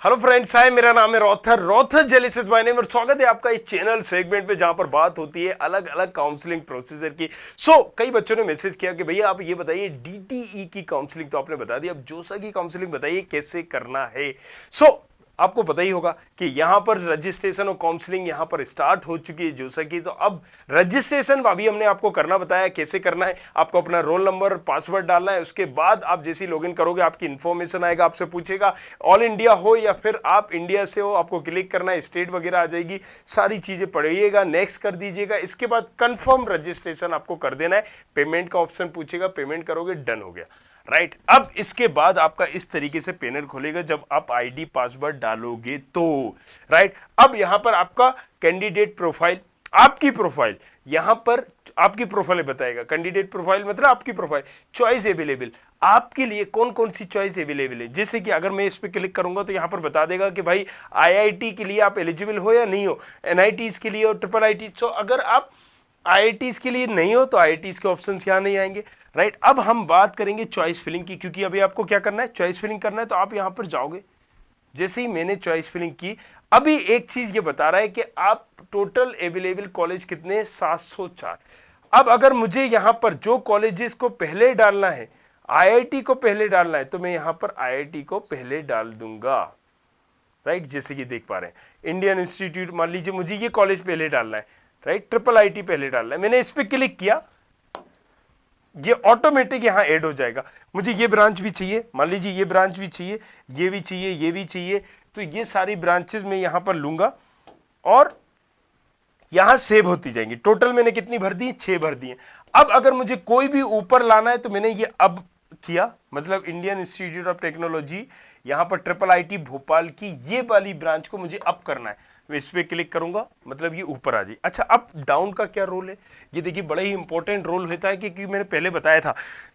Hello friends, हाय, मेरा नाम है रॉथर रॉथर जेलिसिस माय नेम और स्वागत है आपका इस चैनल सेगमेंट पे जहां पर बात होती है अलग अलग काउंसलिंग प्रोसीजर की। कई बच्चों ने मैसेज किया कि भैया आप ये बताइए डीटीई की काउंसलिंग तो आपने बता दी, अब जोसा की काउंसलिंग बताइए कैसे करना है। आपको पता ही होगा कि यहां पर रजिस्ट्रेशन और काउंसलिंग यहां पर स्टार्ट हो चुकी है जोसा की। तो अब रजिस्ट्रेशन अभी हमने आपको करना बताया कैसे करना है। आपको अपना रोल नंबर पासवर्ड डालना है, उसके बाद आप जैसे लॉगिन करोगे आपकी इंफॉर्मेशन आएगा, आपसे पूछेगा ऑल इंडिया हो या फिर आप इंडिया से हो, आपको क्लिक करना है, स्टेट वगैरह आ जाएगी, सारी चीजें पढ़िएगा, नेक्स्ट कर दीजिएगा। इसके बाद कंफर्म रजिस्ट्रेशन आपको कर देना है, पेमेंट का ऑप्शन पूछेगा, पेमेंट करोगे, डन हो गया। राइट, अब इसके बाद आपका इस तरीके से पैनल खोलेगा जब आप आईडी पासवर्ड डालोगे तो। राइट, अब यहां पर आपका कैंडिडेट प्रोफाइल, आपकी प्रोफाइल यहां पर आपकी प्रोफाइल बताएगा। कैंडिडेट प्रोफाइल मतलब आपकी प्रोफाइल, चॉइस अवेलेबल, आपके लिए कौन कौन सी चॉइस अवेलेबल है। जैसे कि अगर मैं इस पर क्लिक करूंगा तो यहां पर बता देगा कि भाई आईआईटी के लिए आप एलिजिबल हो या नहीं हो, एनआईटीज के लिए और ट्रिपल आईटी। तो अगर आप आईआईटीज के लिए नहीं हो तो आईआईटीज के ऑप्शन यहां नहीं आएंगे। राइट, अब हम बात करेंगे चॉइस फिलिंग की, क्योंकि अभी आपको क्या करना है, चॉइस फिलिंग करना है। तो आप यहां पर जाओगे, जैसे ही मैंने चॉइस फिलिंग की, अभी एक चीज ये बता रहा है कि आप टोटल अवेलेबल कॉलेज कितने, 704। अब अगर मुझे यहां पर जो कॉलेजेस को पहले डालना है, आईआईटी को पहले डालना है, तो मैं यहां पर आईआईटी को पहले डाल दूंगा। राइट, जैसे कि देख पा रहे हैं इंडियन इंस्टीट्यूट, मान लीजिए मुझे ये कॉलेज पहले डालना है। राइट, ट्रिपल आईटी पहले डालना है, मैंने इस पर क्लिक किया, ये ऑटोमेटिक यहां ऐड हो जाएगा। मुझे ये ब्रांच भी चाहिए, मान लीजिए ये ब्रांच भी चाहिए, ये भी चाहिए, ये भी चाहिए, तो ये सारी ब्रांचेस मैं यहां पर लूंगा और यहां सेव होती जाएंगी। टोटल मैंने कितनी भर दी, 6 भर दी है। अब अगर मुझे कोई भी ऊपर लाना है तो मैंने ये अब किया, मतलब इंडियन इंस्टीट्यूट ऑफ टेक्नोलॉजी, यहां पर ट्रिपल आईटी भोपाल की ये वाली ब्रांच को मुझे अप करना है। मैं इस पे क्लिक करूंगा, मतलब ये ऊपर आ जाए। अच्छा, अप डाउन का क्या रोल है, ये देखिए बड़ा ही इंपॉर्टेंट रोल होता है, क्योंकि मैंने पहले बताया था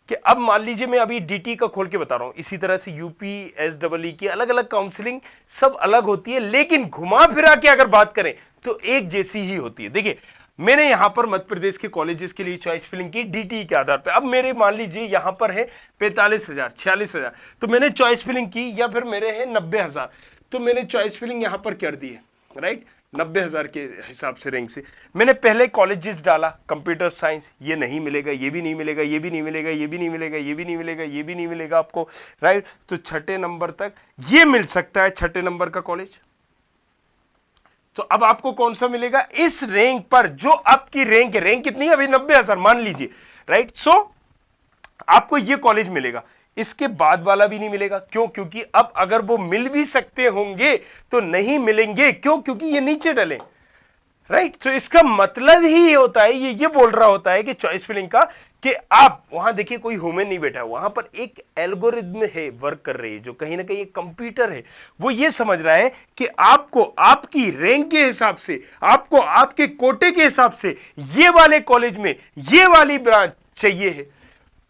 कि अब मान लीजिए मैं अभी डीटी का खोल के बता रहा हूं, इसी तरह से यूपी एसडब्ल्यू की अलग अलग काउंसलिंग सब अलग होती है, लेकिन घुमा फिरा के अगर बात करें तो एक जैसी ही होती है। देखिए मैंने यहां पर मध्य प्रदेश के कॉलेजेस के लिए चॉइस फिलिंग की डीटी के आधार पर। अब मेरे मान लीजिए यहां पर है 45,000, 46,000, तो मैंने चॉइस फिलिंग की, या फिर मेरे है 90,000, तो मैंने चॉइस फिलिंग यहां पर कर दी है। राइट, 90,000 के हिसाब से रैंक से मैंने पहले कॉलेजेस डाला, कंप्यूटर साइंस, ये नहीं मिलेगा, ये भी नहीं मिलेगा, ये भी नहीं मिलेगा, ये भी नहीं मिलेगा, ये भी नहीं मिलेगा, ये भी नहीं मिलेगा आपको। राइट, तो छठे नंबर तक ये मिल सकता है, छठे नंबर का कॉलेज। तो अब आपको कौन सा मिलेगा, इस रैंक पर जो आपकी रैंक है, रैंक कितनी है अभी 90,000 मान लीजिए। राइट, आपको ये कॉलेज मिलेगा, इसके बाद वाला भी नहीं मिलेगा। क्यों? क्योंकि अब अगर वो मिल भी सकते होंगे तो नहीं मिलेंगे। क्यों? क्योंकि ये नीचे डले। राइट, तो इसका मतलब ही होता है, ये बोल रहा होता है कि चॉइस फिलिंग का, कि आप वहां देखिए कोई ह्यूमन नहीं बैठा है, वहां पर एक एल्गोरिथम है वर्क कर रही है, जो कहीं ना कहीं एक कंप्यूटर है, वो ये समझ रहा है कि आपको आपकी रैंक के हिसाब से, आपको आपके कोटे के हिसाब से ये वाले कॉलेज में ये वाली ब्रांच चाहिए है।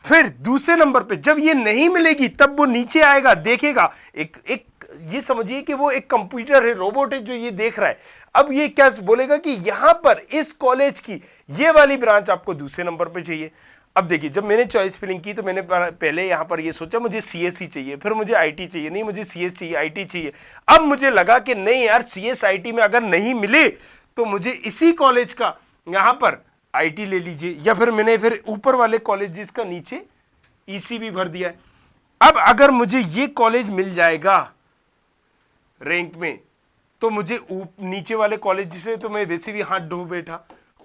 फिर दूसरे नंबर पे जब ये नहीं मिलेगी तब वो नीचे आएगा, देखेगा, एक ये समझिए कि वो एक कंप्यूटर है, रोबोट है जो ये देख रहा है। अब ये क्या बोलेगा कि यहां पर इस कॉलेज की ये वाली ब्रांच आपको दूसरे नंबर पे चाहिए। अब देखिए जब मैंने चॉइस फिलिंग की तो मैंने पहले यहां पर ये सोचा मुझे सीएस ही चाहिए, फिर मुझे आईटी चाहिए, नहीं मुझे सीएस चाहिए, आईटी चाहिए। अब मुझे लगा कि नहीं यार, सीएस आईटी में अगर नहीं मिले तो मुझे इसी कॉलेज का यहां पर आईटी ले लीजिए, या फिर ऊपर वाले कॉलेजेस का नीचे ईसी भी भर दिया है। अब अगर मुझे ये कॉलेज मिल जाएगा रैंक में तो मुझे नीचे वाले कॉलेज से तो मैं वैसे भी हाथ धो बैठा।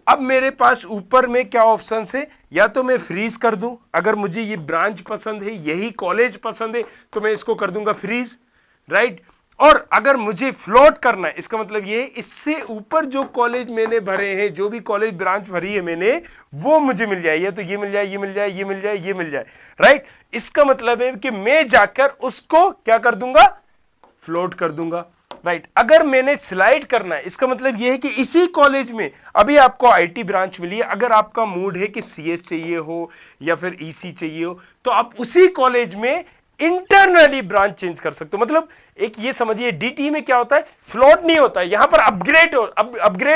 अब मेरे पास ऊपर में क्या ऑप्शन है, या तो मैं फ्रीज कर दूं, अगर मुझे ये ब्रांच पसंद है, यही कॉलेज पसंद है, तो मैं इसको कर दूंगा फ्रीज। राइट, और अगर मुझे फ्लोट करना है, इसका मतलब ये है इससे ऊपर जो कॉलेज मैंने भरे हैं, जो भी कॉलेज ब्रांच भरी है मैंने, वो मुझे मिल जाए, या तो ये मिल जाए, ये मिल जाए, ये मिल जाए, ये मिल जाए। राइट, इसका मतलब है कि मैं जाकर उसको क्या कर दूंगा, फ्लोट कर दूंगा। राइट, अगर मैंने स्लाइड करना है, इसका मतलब यह है कि इसी कॉलेज में अभी आपको आईटी ब्रांच मिली है, अगर आपका मूड है कि सीएस चाहिए हो या फिर ईसी चाहिए हो, तो आप उसी कॉलेज में इंटरनली ब्रांच चेंज कर सकते हो। मतलब एक ये समझिए डीटी में क्या होता है, फ्लोट नहीं होता है, यहां पर अपग्रेड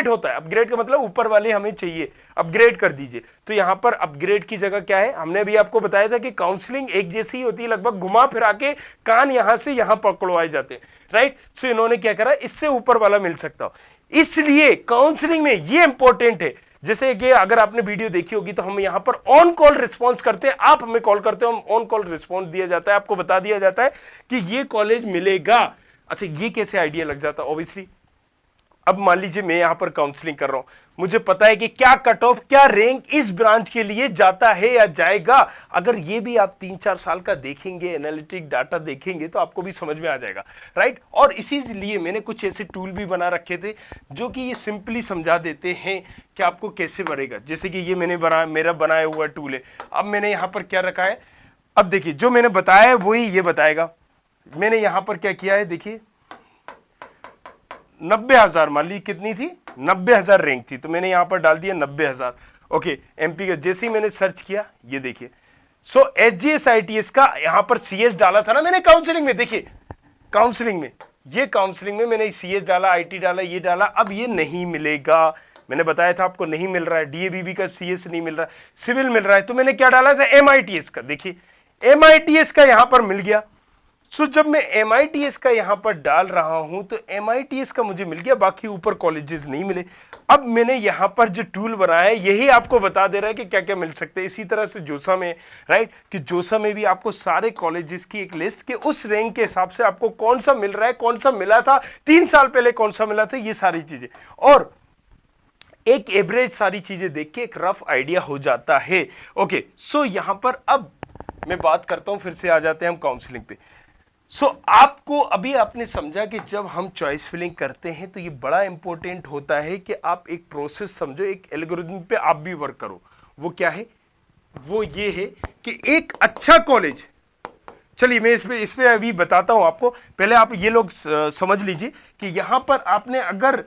होता है। अपग्रेड का मतलब ऊपर वाले हमें चाहिए, अपग्रेड कर दीजिए। तो यहां पर अपग्रेड की जगह क्या है, हमने अभी आपको बताया था कि काउंसलिंग एक जैसी होती है, लगभग घुमा फिरा के कान यहां से यहां पकड़वाए जाते हैं, राइट। सो इन्होंने क्या करा, इससे ऊपर वाला मिल सकता हो। इसलिए काउंसलिंग में ये इंपॉर्टेंट है। जैसे कि अगर आपने वीडियो देखी होगी तो हम यहां पर ऑन कॉल रिस्पॉन्स करते हैं, आप हमें कॉल करते हो, हम ऑन कॉल रिस्पॉन्स दिया जाता है, आपको बता दिया जाता है कि ये कॉलेज मिलेगा। अच्छा, ये कैसे आइडिया लग जाता है, ऑब्वियसली अब मान लीजिए मैं यहां पर काउंसलिंग कर रहा हूं, मुझे पता है कि क्या कट ऑफ, क्या रैंक इस ब्रांच के लिए जाता है या जाएगा। अगर ये भी आप 3-4 साल का देखेंगे, एनालिटिक डाटा देखेंगे, तो आपको भी समझ में आ जाएगा, राइट। और इसीलिए मैंने कुछ ऐसे टूल भी बना रखे थे जो कि ये सिंपली समझा देते हैं कि आपको कैसे बढ़ेगा। जैसे कि ये मैंने मेरा बनाया हुआ टूल है। अब मैंने यहां पर क्या रखा है, अब देखिए जो मैंने बताया है वही ये बताएगा। मैंने यहां पर क्या किया है, देखिए 90,000, मान ली कितनी थी, 90,000 रैंक थी, तो मैंने यहां पर डाल दिया 90,000। ओके, एमपी का जैसे ही मैंने सर्च किया, ये देखिए, सो HGS-ITS का यहां पर CS डाला था ना मैंने काउंसलिंग में, देखिए काउंसलिंग में, ये काउंसलिंग में मैंने CS डाला, IT डाला, ये डाला, अब ये नहीं मिलेगा। मैंने बताया था आपको नहीं मिल रहा है, DABB का CS नहीं मिल रहा है, सिविल मिल रहा है, तो मैंने क्या डाला था, MITS का। देखिए MITS का यहां पर मिल गया। सो जब मैं MITS का यहां पर डाल रहा हूं तो MITS का मुझे मिल गया, बाकी ऊपर कॉलेजेस नहीं मिले। अब मैंने यहां पर जो टूल बनाया है यही आपको बता दे रहा है कि क्या क्या मिल सकते हैं। इसी तरह से जोसा में, राइट, कि जोसा में भी आपको सारे कॉलेजेस की एक लिस्ट के उस रैंक के हिसाब से आपको कौन सा मिल रहा है, कौन सा मिला था 3 साल पहले, कौन सा मिला था, ये सारी चीजें, और एक एवरेज सारी चीजें देख के एक रफ आइडिया हो जाता है। ओके, सो यहां पर अब मैं बात करता हूं, फिर से आ जाते हैं हम काउंसलिंग पे। आपको अभी आपने समझा कि जब हम चॉइस फिलिंग करते हैं तो ये बड़ा इंपॉर्टेंट होता है कि आप एक प्रोसेस समझो, एक एल्गोरिथम पे आप भी वर्क करो। वो क्या है, वो ये है कि एक अच्छा कॉलेज, चलिए मैं इस पे अभी बताता हूं आपको। पहले आप ये लोग समझ लीजिए कि यहां पर आपने अगर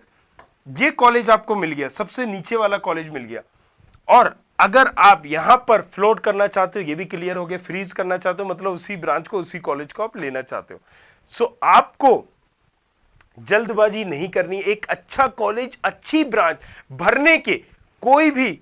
ये कॉलेज आपको मिल गया, सबसे नीचे वाला कॉलेज मिल गया, और अगर आप यहां पर फ्लोट करना चाहते हो, ये भी क्लियर हो गया, फ्रीज करना चाहते हो मतलब उसी ब्रांच को, उसी कॉलेज को आप लेना चाहते हो। सो आपको जल्दबाजी नहीं करनी। एक अच्छा कॉलेज, अच्छी ब्रांच भरने के कोई भी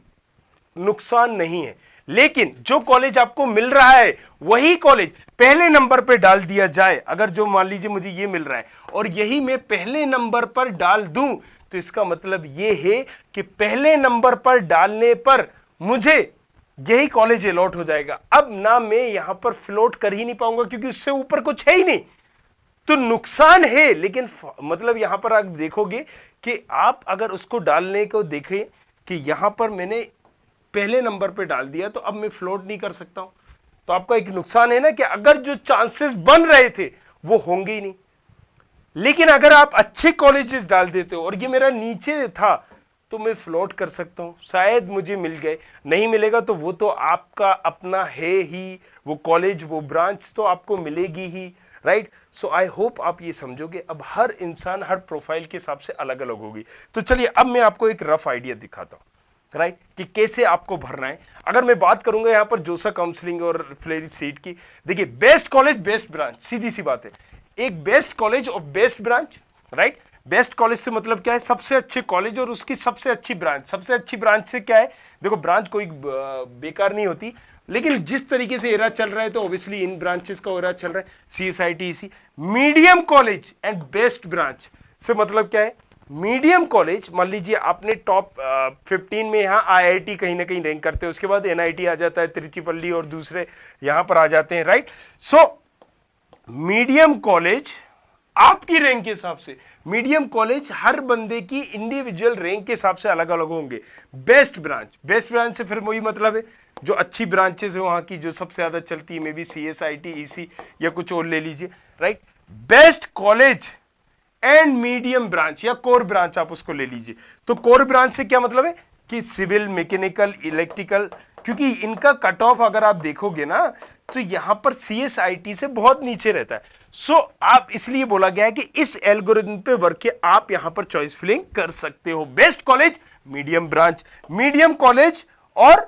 नुकसान नहीं है, लेकिन जो कॉलेज आपको मिल रहा है वही कॉलेज पहले नंबर पर डाल दिया जाए। अगर जो मान लीजिए मुझे ये मिल रहा है और यही मैं पहले नंबर पर डाल दूं, तो इसका मतलब यह है कि पहले नंबर पर डालने पर मुझे यही कॉलेज अलॉट हो जाएगा। अब ना मैं यहां पर फ्लोट कर ही नहीं पाऊंगा क्योंकि उससे ऊपर कुछ है ही नहीं, तो नुकसान है। लेकिन मतलब यहां पर आप देखोगे कि आप अगर उसको डालने को देखें कि यहां पर मैंने पहले नंबर पे डाल दिया, तो अब मैं फ्लोट नहीं कर सकता हूं। तो आपका एक नुकसान है ना कि अगर जो चांसेस बन रहे थे वो होंगे ही नहीं। लेकिन अगर आप अच्छे कॉलेजेस डाल देते हो और ये मेरा नीचे था, तो मैं फ्लोट कर सकता हूं, शायद मुझे मिल गए, नहीं मिलेगा तो वो तो आपका अपना है ही, वो कॉलेज, वो ब्रांच तो आपको मिलेगी ही, राइट। सो आई होप आप ये समझोगे। अब हर इंसान हर प्रोफाइल के हिसाब से अलग अलग होगी। तो चलिए अब मैं आपको एक रफ आइडिया दिखाता हूं, राइट, कि कैसे आपको भरना है। अगर मैं बात करूंगा यहां पर जोसा काउंसलिंग और फ्लेरी सीट की, देखिए बेस्ट कॉलेज, बेस्ट ब्रांच, सीधी सी बात है, एक बेस्ट कॉलेज और best branch, right. Best college से मतलब क्या है, सबसे अच्छे कॉलेज और उसकी सबसे अच्छी ब्रांच। सबसे अच्छी ब्रांच से क्या है, देखो ब्रांच कोई बेकार नहीं होती, लेकिन जिस तरीके से एरा चल रहा है तो ऑब्वियसली इन ब्रांचेस का एरा चल रहा है, CSIT, EC। Medium college and best branch से मतलब क्या है, मीडियम कॉलेज, मान लीजिए आपने टॉप 15 में यहाँ IIT कहीं ना कहीं रैंक करते हैं, उसके बाद NIT आ जाता है, त्रिचिपल्ली और दूसरे यहां पर आ जाते हैं, राइट। सो मीडियम कॉलेज आपकी रैंक के हिसाब से, मीडियम कॉलेज हर बंदे की इंडिविजुअल रैंक के हिसाब से अलग अलग होंगे। बेस्ट ब्रांच से फिर वही मतलब है जो अच्छी ब्रांचेस है वहां की, जो सबसे ज्यादा चलती है, मे बी CSIT, EC या कुछ और ले लीजिए, right. Best college and medium branch या कोर ब्रांच आप उसको ले लीजिए। तो कोर ब्रांच से क्या मतलब है कि सिविल, मैकेनिकल, इलेक्ट्रिकल, क्योंकि इनका कट ऑफ अगर आप देखोगे ना तो यहां पर CSIT से बहुत नीचे रहता है। सो आप, इसलिए बोला गया है कि इस एल्गोरिथम पे वर्क के आप यहां पर चॉइस फिलिंग कर सकते हो। Best college, medium branch, medium college और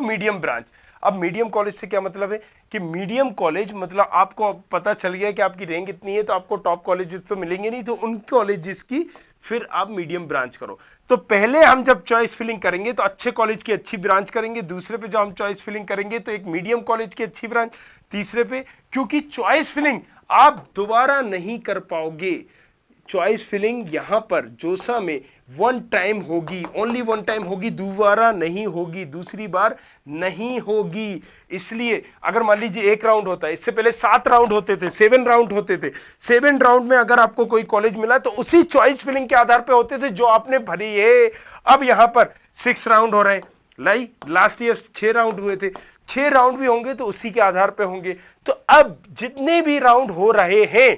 मीडियम ब्रांच। अब मीडियम कॉलेज से क्या मतलब है कि मीडियम कॉलेज मतलब आपको पता चल गया कि आपकी रैंक इतनी है तो आपको टॉप कॉलेजेस तो मिलेंगे नहीं, तो उन कॉलेजेस की फिर आप मीडियम ब्रांच करो। तो पहले हम जब चॉइस फिलिंग करेंगे तो अच्छे कॉलेज की अच्छी ब्रांच करेंगे, दूसरे पे जब हम चॉइस फिलिंग करेंगे तो एक मीडियम कॉलेज की अच्छी ब्रांच, तीसरे पे, क्योंकि चॉइस फिलिंग आप दोबारा नहीं कर पाओगे। चॉइस फिलिंग यहां पर जोसा में वन टाइम होगी, ओनली वन टाइम होगी, दोबारा नहीं होगी, दूसरी बार नहीं होगी। इसलिए अगर मान लीजिए एक राउंड होता है, इससे पहले 7 राउंड होते थे, 7 राउंड होते थे, 7 राउंड में अगर आपको कोई कॉलेज मिला तो उसी चॉइस फिलिंग के आधार पे होते थे जो आपने भरी है। अब यहां पर 6 राउंड हो रहे हैं, लास्ट ईयर 6 राउंड हुए थे, 6 राउंड भी होंगे तो उसी के आधार पे होंगे। तो अब जितने भी राउंड हो रहे हैं,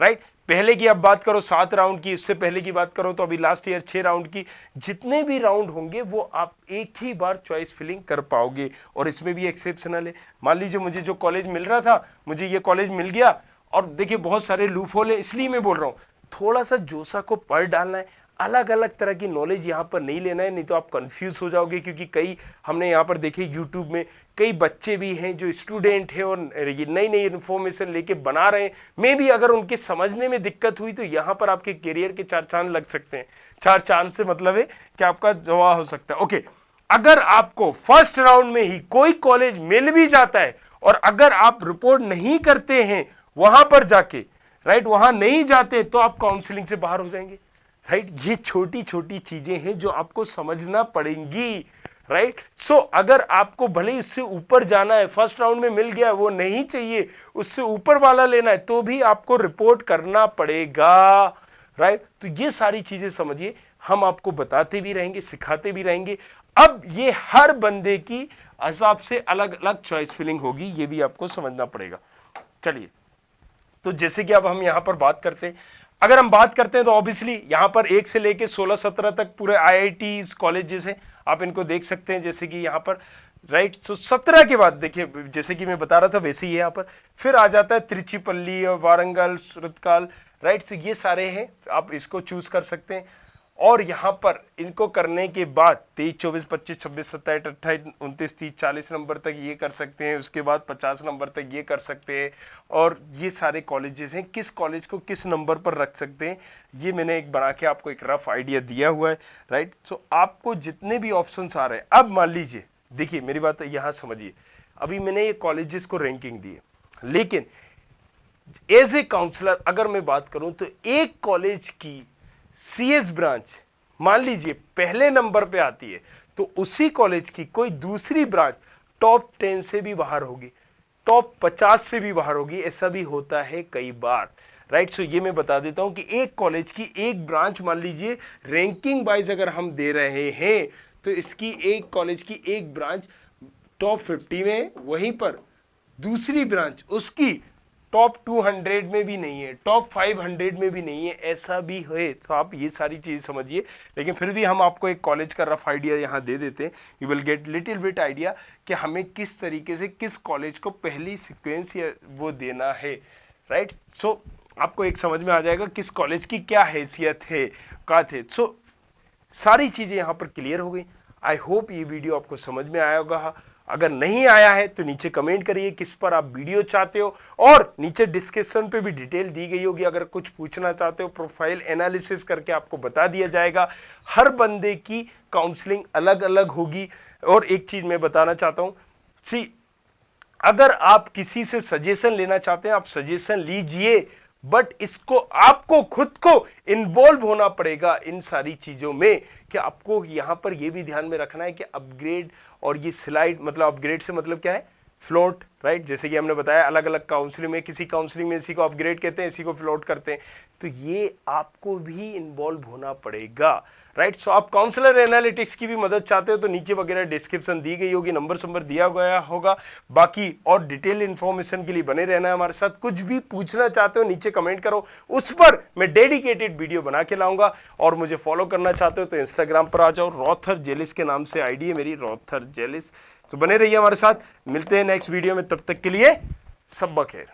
राइट, पहले की अब बात करो 7 राउंड की, इससे पहले की बात करो तो अभी लास्ट ईयर 6 राउंड की, जितने भी राउंड होंगे वो आप एक ही बार चॉइस फिलिंग कर पाओगे। और इसमें भी एक्सेप्शनल है, मान लीजिए मुझे जो कॉलेज मिल रहा था, मुझे ये कॉलेज मिल गया, और देखिए बहुत सारे लूप होल है, इसलिए मैं बोल रहा हूं थोड़ा सा जोसा को पढ़ डालना है, अलग अलग तरह की नॉलेज यहाँ पर नहीं लेना है, नहीं तो आप कंफ्यूज हो जाओगे। क्योंकि कई हमने यहाँ पर देखे यूट्यूब में कई बच्चे भी हैं जो स्टूडेंट हैं और नई नई इन्फॉर्मेशन लेके बना रहे हैं, मे भी अगर उनके समझने में दिक्कत हुई तो यहाँ पर आपके करियर के 4 चांद लग सकते हैं। 4 चांद से मतलब है कि आपका जवाब हो सकता है। ओके, अगर आपको फर्स्ट राउंड में ही कोई कॉलेज मिल भी जाता है और अगर आप रिपोर्ट नहीं करते हैं वहां पर जाके, राइट, वहां नहीं जाते तो आप काउंसलिंग से बाहर हो जाएंगे, राइट। ये छोटी छोटी चीजें हैं जो आपको समझना पड़ेंगी, राइट। सो अगर आपको भले उससे ऊपर जाना है, फर्स्ट राउंड में मिल गया, वो नहीं चाहिए, उससे ऊपर वाला लेना है, तो भी आपको रिपोर्ट करना पड़ेगा, राइट। तो ये सारी चीजें समझिए, हम आपको बताते भी रहेंगे, सिखाते भी रहेंगे। अब ये हर बंदे की हिसाब से अलग अलग चॉइस फिलिंग होगी, ये भी आपको समझना पड़ेगा। चलिए, तो जैसे कि अब हम यहां पर बात करते हैं, अगर हम बात करते हैं तो ऑब्वियसली यहां पर 1 से लेके 16-17 तक पूरे IITs कॉलेजेस हैं, आप इनको देख सकते हैं, जैसे कि यहां पर, राइट। सो 17 के बाद देखिए, जैसे कि मैं बता रहा था वैसे ही यहां पर फिर आ जाता है त्रिचिपल्ली और वारंगल, सुरतकाल, राइट। सो ये सारे हैं, आप इसको चूज कर सकते हैं। और यहां पर इनको करने के बाद 23, 24, 25, 26, 27, 28, 29, 30, 40 नंबर तक ये कर सकते हैं, उसके बाद 50 नंबर तक ये कर सकते हैं। और ये सारे कॉलेजेस हैं, किस कॉलेज को किस नंबर पर रख सकते हैं, ये मैंने एक बना के आपको एक रफ आइडिया दिया हुआ है, राइट। सो आपको जितने भी ऑप्शंस आ रहे हैं, अब मान लीजिए, देखिए मेरी बात यहाँ समझिए, अभी मैंने ये कॉलेजेस को रैंकिंग दी है, लेकिन एज ए काउंसलर अगर मैं बात करूं तो एक कॉलेज की CS ब्रांच मान लीजिए पहले नंबर पे आती है तो उसी कॉलेज की कोई दूसरी ब्रांच टॉप 10 से भी बाहर होगी, टॉप 50 से भी बाहर होगी, ऐसा भी होता है कई बार, राइट। सो ये मैं बता देता हूं कि एक कॉलेज की एक ब्रांच मान लीजिए रैंकिंग वाइज अगर हम दे रहे हैं तो इसकी एक कॉलेज की एक ब्रांच टॉप 50 में, वहीं पर दूसरी ब्रांच उसकी टॉप 200 में भी नहीं है, टॉप 500 में भी नहीं है, ऐसा भी है। तो आप ये सारी चीज समझिए, लेकिन फिर भी हम आपको एक कॉलेज का रफ आइडिया यहाँ दे देते हैं, you will get little bit idea कि हमें किस तरीके से किस कॉलेज को पहली सीक्वेंस या वो देना है, राइट। सो आपको एक समझ में आ जाएगा किस कॉलेज की क्या हैसियत है, का थे। सो सारी चीजें यहाँ पर क्लियर हो गई। आई होप ये वीडियो आपको समझ में आया होगा। अगर नहीं आया है तो नीचे कमेंट करिए किस पर आप वीडियो चाहते हो, और नीचे डिस्क्रिप्शन पे भी डिटेल दी गई होगी, अगर कुछ पूछना चाहते हो प्रोफाइल एनालिसिस करके आपको बता दिया जाएगा। हर बंदे की काउंसलिंग अलग अलग होगी। और एक चीज मैं बताना चाहता हूं, सी अगर आप किसी से सजेशन लेना चाहते हैं आप सजेशन लीजिए, बट इसको आपको खुद को इन्वॉल्व होना पड़ेगा इन सारी चीजों में, कि आपको यहां पर यह भी ध्यान में रखना है कि अपग्रेड और ये स्लाइड, मतलब अपग्रेड से मतलब क्या है, फ्लोट, राइट। जैसे कि हमने बताया अलग अलग काउंसलिंग में, किसी काउंसलिंग में इसी को अपग्रेड कहते हैं, इसी को फ्लोट करते हैं, तो ये आपको भी इन्वॉल्व होना पड़ेगा, राइट। सो आप काउंसलर एनालिटिक्स की भी मदद चाहते हो तो नीचे वगैरह डिस्क्रिप्शन दी गई होगी, नंबर दिया गया होगा। बाकी और डिटेल इंफॉर्मेशन के लिए बने रहना है हमारे साथ। कुछ भी पूछना चाहते हो नीचे कमेंट करो, उस पर मैं डेडिकेटेड वीडियो बना के लाऊंगा। और मुझे फॉलो करना चाहते हो तो इंस्टाग्राम पर आ जाओ, रॉथर जेलिस के नाम से आईडी है मेरी, रॉथर जेलिस। तो बने रहिए हमारे साथ, मिलते हैं नेक्स्ट वीडियो में, तब तक के लिए सब बखैर।